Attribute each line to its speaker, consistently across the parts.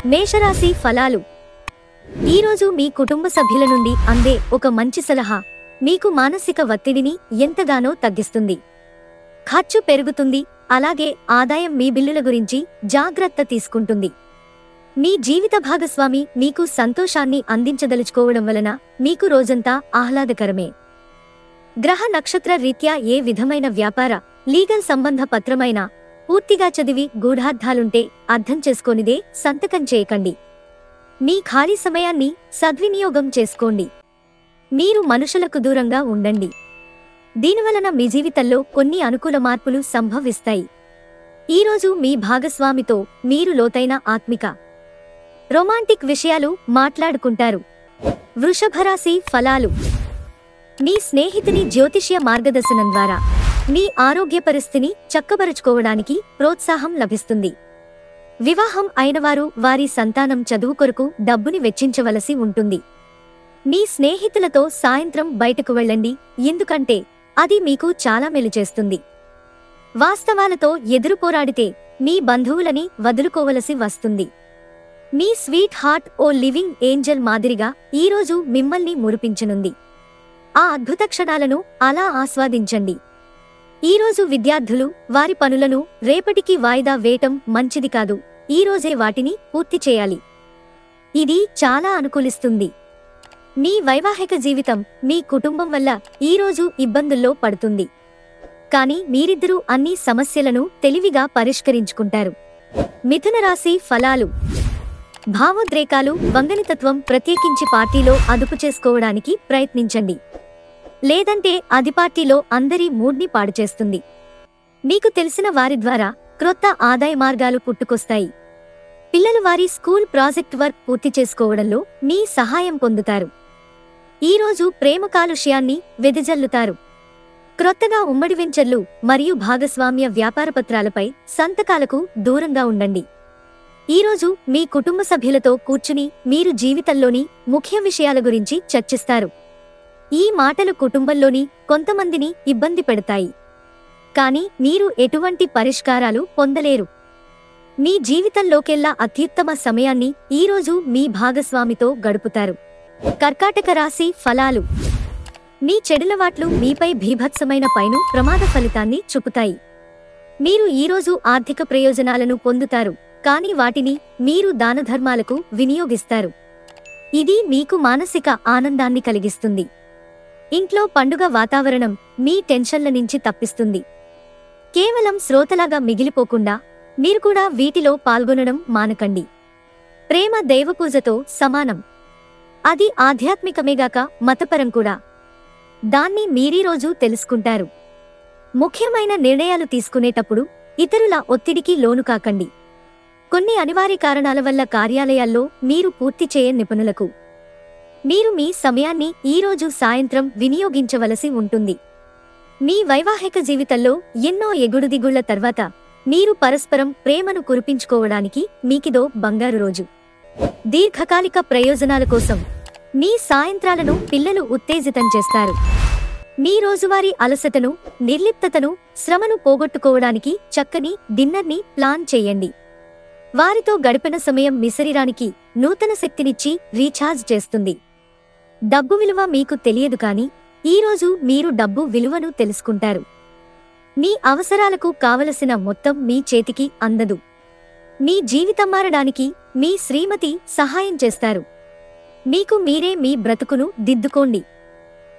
Speaker 1: మేషరాశి ఫలాలు. ఈరోజు మీ కుటుంబ సభ్యుల నుండి అందే ఒక మంచి సలహా మీకు మానసిక ఒత్తిడిని ఎంతగానో తగ్గిస్తుంది. ఖర్చు పెరుగుతుంది, అలాగే ఆదాయం మీ బిల్లుల గురించి జాగ్రత్త తీసుకుంటుంది. మీ జీవిత భాగస్వామి మీకు సంతోషాన్ని అందించదలుచుకోవడం వలన మీకు రోజంతా ఆహ్లాదకరమే. గ్రహ నక్షత్ర రీత్యా ఏ విధమైన వ్యాపార, లీగల్ సంబంధ పత్రమైనా పూర్తిగా చదివి గూఢార్థాలుంటే అర్థం చేసుకోనిదే సంతకం చేయకండి. మీ ఖాళీ సమయాన్ని సద్వినియోగం చేసుకోండి. మీరు మనుషులకు దూరంగా ఉండండి. దీనివలన మీ జీవితంలో కొన్ని అనుకూల మార్పులు సంభవిస్తాయి. ఈరోజు మీ భాగస్వామితో మీరు లోతైన ఆత్మిక, రొమాంటిక్ విషయాలు మాట్లాడుకుంటారు. వృషభరాశి ఫలాలు. మీ స్నేహితుని జ్యోతిష్య మార్గదర్శనం ద్వారా మీ ఆరోగ్య పరిస్థితిని చక్కబరుచుకోవడానికి ప్రోత్సాహం లభిస్తుంది. వివాహం అయినవారు వారి సంతానం చదువు కొరకు డబ్బుని వెచ్చించవలసి ఉంటుంది. మీ స్నేహితులతో సాయంత్రం బయటకు వెళ్ళండి, ఎందుకంటే అది మీకు చాలా మేలు చేస్తుంది. వాస్తవాలతో ఎదురు పోరాడితే మీ బంధువులని వదులుకోవలసి వస్తుంది. మీ స్వీట్ హార్ట్ ఓ లివింగ్ ఏంజల్ మాదిరిగా ఈరోజు మిమ్మల్ని మురిపించనుంది. ఆ అద్భుత క్షణాలను అలా ఆస్వాదించండి. ఈరోజు విద్యార్థులు వారి పనులను రేపటికి వాయిదా వేయటం మంచిది కాదు, ఈరోజే వాటిని పూర్తి చేయాలి. ఇది చాలా అనుకూలిస్తుంది. మీ వైవాహిక జీవితం మీ కుటుంబం వల్ల ఈరోజు ఇబ్బందుల్లో పడుతుంది. కానీ మీరిద్దరూ అన్ని సమస్యలను తెలివిగా పరిష్కరించుకుంటారు. మిథున రాశి ఫలాలు. భావోద్రేకాలు, వంగనితత్వం ప్రత్యేకించి పార్టీలో అదుపు చేసుకోవడానికి ప్రయత్నించండి. లేదంటే అది పార్టీలో అందరి మూడ్ని పాడుచేస్తుంది. మీకు తెలిసిన వారి ద్వారా క్రొత్త ఆదాయ మార్గాలు పుట్టుకొస్తాయి. పిల్లలు వారి స్కూల్ ప్రాజెక్ట్ వర్క్ పూర్తి చేసుకోవడంలో మీ సహాయం పొందుతారు. ఈరోజు ప్రేమ కాలుష్యాన్ని వెదజల్లుతారు. క్రొత్తగా ఉమ్మడి వెంచర్లు మరియు భాగస్వామ్య వ్యాపార పత్రాలపై సంతకాలకు దూరంగా ఉండండి. ఈరోజు మీ కుటుంబ సభ్యులతో కూర్చుని మీరు జీవితంలోని ముఖ్య విషయాల గురించి చర్చిస్తారు. ఈ మాటలు కుటుంబంలోని కొంతమందిని ఇబ్బంది పెడతాయి, కానీ మీరు ఎటువంటి పరిష్కారాలు పొందలేరు. మీ జీవితంలోకెల్లా అత్యుత్తమ సమయాన్ని ఈరోజు మీ భాగస్వామితో గడుపుతారు. కర్కాటక రాశి ఫలాలు. మీ చెడులవాట్లు మీపై భీభత్సమైన పైను ప్రమాద ఫలితాన్ని చూపుతాయి. మీరు ఈరోజు ఆర్థిక ప్రయోజనాలను పొందుతారు, కానీ వాటిని మీరు దానధర్మాలకు వినియోగిస్తారు. ఇది మీకు మానసిక ఆనందాన్ని కలిగిస్తుంది. ఇంట్లో పండుగ వాతావరణం మీ టెన్షన్ల నుంచి తప్పిస్తుంది. కేవలం శ్రోతలాగా మిగిలిపోకుండా మీరు కూడా వీటిలో పాల్గొనడం మానకండి. ప్రేమ దైవపూజతో సమానం. అది ఆధ్యాత్మికమేగాక మతపరం కూడా. దాన్ని మీరీరోజు తెలుసుకుంటారు. ముఖ్యమైన నిర్ణయాలు తీసుకునేటప్పుడు ఇతరుల ఒత్తిడికి లోను కాకండి. కొన్ని అనివార్య కారణాల వల్ల కార్యాలయాల్లో మీరు పూర్తి చేయని నిపుణులకు మీరు మీ సమయాన్ని ఈరోజు సాయంత్రం వినియోగించవలసి ఉంటుంది. మీ వైవాహిక జీవితంలో ఎన్నో ఎగుడుదిగుళ్ల తర్వాత మీరు పరస్పరం ప్రేమను కురిపించుకోవడానికి మీకిదో బంగారు రోజు. దీర్ఘకాలిక ప్రయోజనాల కోసం మీ సాయంత్రాలను పిల్లలు ఉత్తేజితం చేస్తారు. మీ రోజువారీ అలసటను, నిర్లిప్తతను, శ్రమను పోగొట్టుకోవడానికి చక్కని డిన్నర్ని ప్లాన్ చేయండి. వారితో గడిపిన సమయం మీ శరీరానికి నూతన శక్తినిచ్చి రీఛార్జ్ చేస్తుంది. డబ్బు విలువ మీకు తెలియదు, కానీ ఈరోజు మీరు డబ్బు విలువను తెలుసుకుంటారు. మీ అవసరాలకు కావలసిన మొత్తం మీ చేతికి అందదు. మీ జీవితం మారడానికి మీ శ్రీమతి సహాయం చేస్తారు. మీకు మీరే మీ బ్రతుకును దిద్దుకోండి.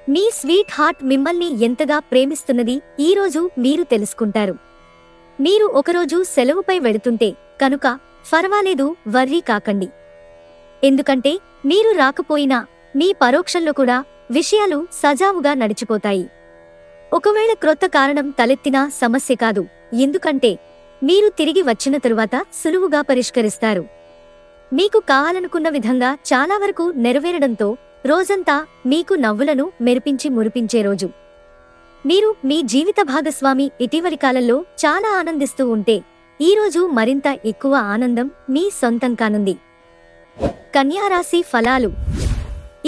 Speaker 1: మీ స్వీట్ హార్ట్ మిమ్మల్ని ఎంతగా ప్రేమిస్తున్నది ఈరోజు మీరు తెలుసుకుంటారు. మీరు ఒకరోజు సెలవుపై వెళుతుంటే కనుక పర్వాలేదు, వర్రీ కాకండి. ఎందుకంటే మీరు రాకపోయినా మీ పరోక్షంలో కూడా విషయాలు సజావుగా నడిచిపోతాయి. ఒకవేళ క్రొత్త కారణం తలెత్తినా సమస్య కాదు, ఎందుకంటే మీరు తిరిగి వచ్చిన తరువాత సులువుగా పరిష్కరిస్తారు. మీకు కావాలనుకున్న విధంగా చాలా వరకు నెరవేరడంతో రోజంతా మీకు నవ్వులను మెరిపించి మురిపించే రోజు. మీరు మీ జీవిత భాగస్వామి ఇటీవలి కాలంలో చాలా ఆనందిస్తూ ఉంటే ఈరోజు మరింత ఎక్కువ ఆనందం మీ సొంతం కానుంది. కన్యారాశి ఫలాలు.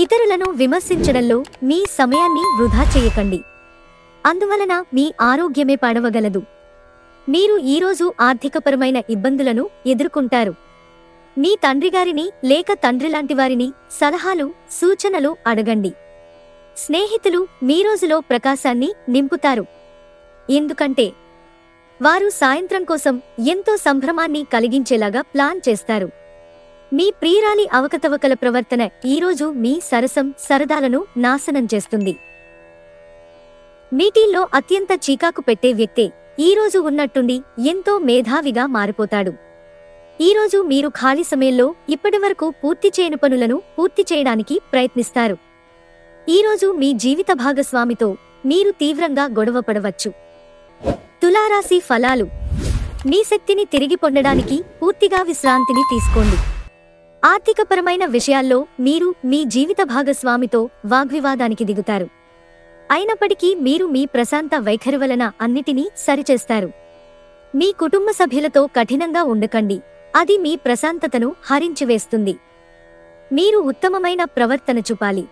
Speaker 1: ఇతరులను విమర్శించడంలో మీ సమయాన్ని వృధా చేయకండి. అందువలన మీ ఆరోగ్యమే పాడవగలదు. మీరు ఈరోజు ఆర్థికపరమైన ఇబ్బందులను ఎదుర్కొంటారు. మీ తండ్రిగారిని లేక తండ్రిలాంటి వారిని సలహాలు సూచనలు అడగండి. స్నేహితులు మీ రోజులో ప్రకాశాన్ని నింపుతారు. ఎందుకంటే వారు సాయంత్రం కోసం ఎంతో సంభ్రమాన్ని కలిగించేలాగా ప్లాన్ చేస్తారు. మీ ప్రియురాలి అవకతవకల ప్రవర్తన ఈరోజు మీ సరదాలను నాశనం చేస్తుంది. మీటిల్లో అత్యంత చీకాకు పెట్టే వ్యక్తే ఈరోజు ఉన్నట్టుండి ఎంతో మేధావిగా మారిపోతాడు. ఈరోజు మీరు ఖాళీ సమయంలో ఇప్పటివరకు పూర్తి చేయని పనులను పూర్తి చేయడానికి ప్రయత్నిస్తారు. ఈరోజు మీ జీవిత భాగస్వామితో మీరు తీవ్రంగా గొడవపడవచ్చు. తులారాశి ఫలాలు. మీ శక్తిని తిరిగి పొందడానికి పూర్తిగా విశ్రాంతిని తీసుకోండి. ఆర్థికపరమైన విషయాల్లో మీరు మీ జీవిత భాగస్వామితో వాగ్వివాదానికి దిగుతారు. అయినప్పటికీ మీరు మీ ప్రశాంత వైఖరి వలన అన్నిటినీ సరిచేస్తారు. మీ కుటుంబ సభ్యులతో కఠినంగా ఉండకండి, అది మీ ప్రశాంతతను హరించివేస్తుంది. మీరు ఉత్తమమైన ప్రవర్తన చూపాలి.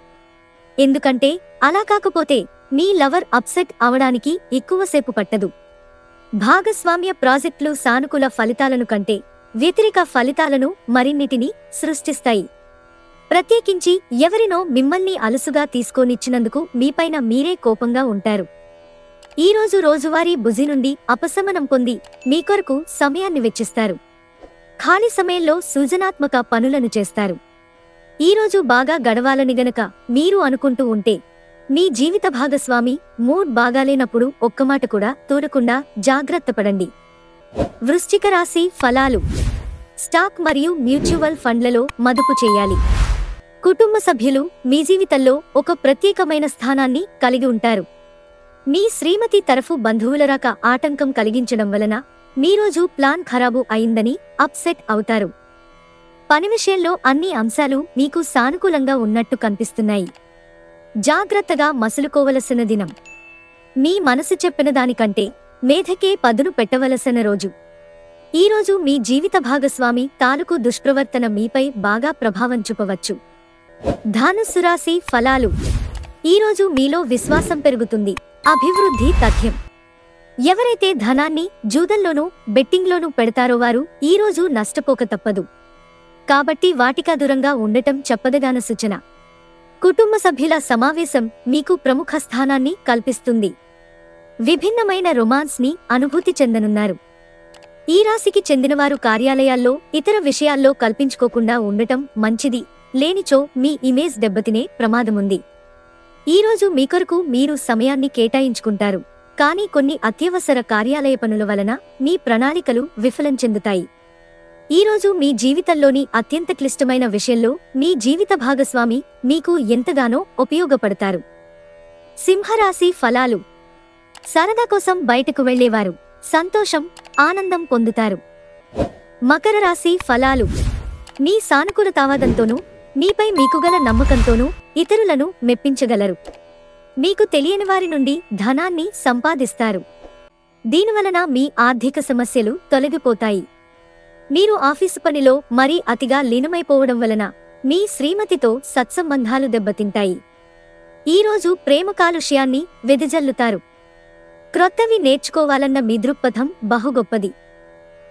Speaker 1: ఎందుకంటే అలా కాకపోతే మీ లవర్ అప్సెట్ అవడానికి ఎక్కువసేపు పట్టదు. భాగస్వామ్య ప్రాజెక్టులు సానుకూల ఫలితాలను కంటే వ్యతిరేక ఫలితాలను మరిన్నిటిని సృష్టిస్తాయి. ప్రత్యేకించి ఎవరినో మిమ్మల్ని అలుసుగా తీసుకోనిచ్చినందుకు మీపైన మీరే కోపంగా ఉంటారు. ఈరోజు రోజువారీ బుజి నుండి అపశమనం పొంది మీ కొరకు సమయాన్ని వెచ్చిస్తారు. ఖాళీ సమయంలో సృజనాత్మక పనులను చేస్తారు. ఈరోజు బాగా గడవాలని గనక మీరు అనుకుంటూ ఉంటే మీ జీవిత భాగస్వామి మూడ్ బాగాలేనప్పుడు ఒక్కమాట కూడా తూరకుండా జాగ్రత్త పడండి. వృశ్చిక రాశి ఫలాలు. స్టాక్ మరియు మ్యూచువల్ ఫండ్లలో మదుపు చేయాలి. కుటుంబ సభ్యులు మీ జీవితంలో ఒక ప్రత్యేకమైన స్థానాన్ని కలిగి ఉంటారు. మీ శ్రీమతి తరఫు బంధువుల రాక ఆటంకం కలిగించడం వలన మీరోజు ప్లాన్ ఖరాబు అయిందని అప్సెట్ అవుతారు. పని విషయంలో అన్ని అంశాలు మీకు సానుకూలంగా ఉన్నట్టు కనిపిస్తున్నాయి. జాగ్రత్తగా మసులుకోవలసిన దినం. మీ మనసు చెప్పిన దానికంటే మేధకే పదును పెట్టవలసిన రోజు. ఈరోజు మీ జీవిత భాగస్వామి తాలూకు దుష్ప్రవర్తన మీపై బాగా ప్రభావం చూపవచ్చు. ధనుస్సు రాశి ఫలాలు. ఈరోజు మీలో విశ్వాసం పెరుగుతుంది. అభివృద్ధి తథ్యం. ఎవరైతే ధనాన్ని జూదంలోనూ బెట్టింగ్లోనూ పెడతారో వారు ఈరోజు నష్టపోక తప్పదు. కాబట్టి వాటికా దూరంగా ఉండటం చెప్పదగాన సూచన. కుటుంబ సభ్యుల సమావేశం మీకు ప్రముఖ స్థానాన్ని కల్పిస్తుంది. విభిన్నమైన రొమాన్స్ ని అనుభూతి చెందనున్నారు. ఈ రాశికి చెందినవారు కార్యాలయాల్లో ఇతర విషయాల్లో కల్పించుకోకుండా ఉండటం మంచిది, లేనిచో మీ ఇమేజ్ దెబ్బతినే ప్రమాదముంది. ఈరోజు మీ కొరకు మీరు సమయాన్ని కేటాయించుకుంటారు, కానీ కొన్ని అత్యవసర కార్యాలయ పనుల వలన మీ ప్రణాళికలు విఫలం చెందుతాయి. ఈరోజు మీ జీవితంలోని అత్యంత క్లిష్టమైన విషయంలో మీ జీవిత భాగస్వామి మీకు ఎంతగానో ఉపయోగపడతారు. సింహరాశి ఫలాలు. సరదా కోసం బయటకు వెళ్లేవారు సంతోషం, ఆనందం పొందుతారు. మకర రాశి ఫలాలు. మీ సానుకూలతావాదంతోనూ మీపై మీకుగల నమ్మకంతోనూ ఇతరులను మెప్పించగలరు. మీకు తెలియని వారి నుండి ధనాన్ని సంపాదిస్తారు. దీనివలన మీ ఆర్థిక సమస్యలు తొలగిపోతాయి. మీరు ఆఫీసు పనిలో మరీ అతిగా లీనమైపోవడం వలన మీ శ్రీమతితో సత్సంబంధాలు దెబ్బతింటాయి. ఈరోజు ప్రేమ కాలుష్యాన్ని వెదజల్లుతారు. క్రొత్తవి నేర్చుకోవాలన్న మీ దృక్పథం బహుగొప్పది.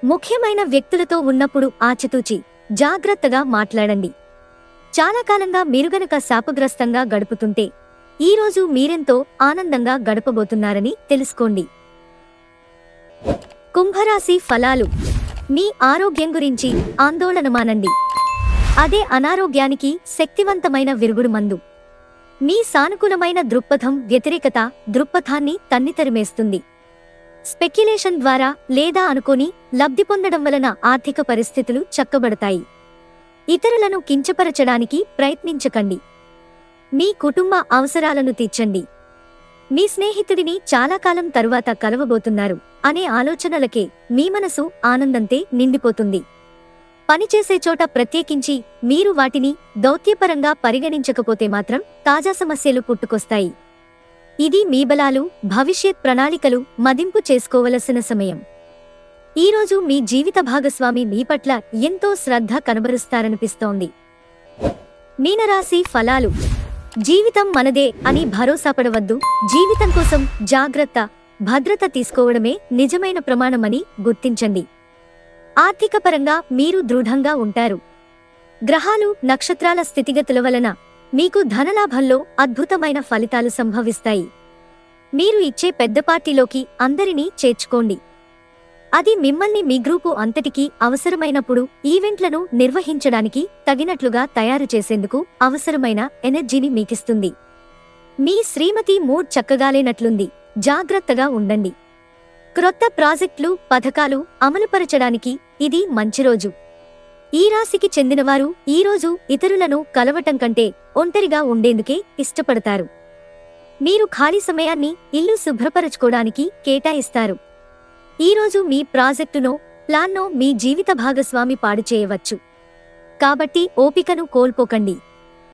Speaker 1: ముఖ్యమైన వ్యక్తులతో ఉన్నప్పుడు ఆచితూచి జాగ్రత్తగా మాట్లాడండి. చాలా కాలంగా మీరు గనక శాపగ్రస్తంగా గడుపుతుంటే ఈరోజు మీరెంతో ఆనందంగా గడపబోతున్నారని తెలుసుకోండి. కుంభరాశి ఫలాలు. మీ ఆరోగ్యం గురించి ఆందోళన మానండి. అదే అనారోగ్యానికి శక్తివంతమైన విరుగుడు మందు. మీ సానుకూలమైన దృక్పథం వ్యతిరేకత దృక్పథాన్ని తన్నితరిమేస్తుంది. స్పెక్యులేషన్ ద్వారా లేదా అనుకోని లబ్ధి పొందడం వలన ఆర్థిక పరిస్థితులు చక్కబడతాయి. ఇతరులను కించపరచడానికి ప్రయత్నించకండి. మీ కుటుంబ అవసరాలను తీర్చండి. మీ స్నేహితుడిని చాలా కాలం తరువాత కలవబోతున్నారు అనే ఆలోచనలకే మీ మనసు ఆనందంతో నిండిపోతుంది. పనిచేసే చోట ప్రత్యేకించి మీరు వాటిని దౌత్యపరంగా పరిగణించకపోతే మాత్రం తాజా సమస్యలు పుట్టుకొస్తాయి. ఇది మీ బలాలు, భవిష్యత్ ప్రణాళికలు మదింపు చేసుకోవలసిన సమయం. ఈరోజు మీ జీవిత భాగస్వామి మీ పట్ల ఎంతో శ్రద్ధ కనబరుస్తారనిపిస్తోంది. మీనరాశి ఫలాలు. జీవితం మనదే అని భరోసాపడవద్దు. జీవితం కోసం జాగ్రత్త, భద్రత తీసుకోవడమే నిజమైన ప్రమాణమని గుర్తించండి. ఆర్థికపరంగా మీరు దృఢంగా ఉంటారు. గ్రహాలు నక్షత్రాల స్థితిగతుల వలన మీకు ధనలాభంలో అద్భుతమైన ఫలితాలు సంభవిస్తాయి. మీరు ఇచ్చే పెద్ద పార్టీలోకి అందరినీ చేర్చుకోండి. అది మిమ్మల్ని మీ గ్రూపు అంతటికీ అవసరమైనప్పుడు ఈవెంట్లను నిర్వహించడానికి తగినట్లుగా తయారు చేసేందుకు అవసరమైన ఎనర్జీని మీకిస్తుంది. మీ శ్రీమతి మూడ్ చక్కగాలేనట్లుంది, జాగ్రత్తగా ఉండండి. క్రొత్త ప్రాజెక్టులు, పథకాలు అమలుపరచడానికి ఇది మంచి రోజు. ఈ రాశికి చెందినవారు ఈరోజు ఇతరులను కలవటం కంటే ఒంటరిగా ఉండేందుకే ఇష్టపడతారు. మీరు ఖాళీ సమయాన్ని ఇల్లు శుభ్రపరచుకోవడానికి కేటాయిస్తారు. ఈరోజు మీ ప్రాజెక్టునో ప్లాన్నో మీ జీవిత భాగస్వామి పాడు చేయవచ్చు. కాబట్టి ఓపికను కోల్పోకండి.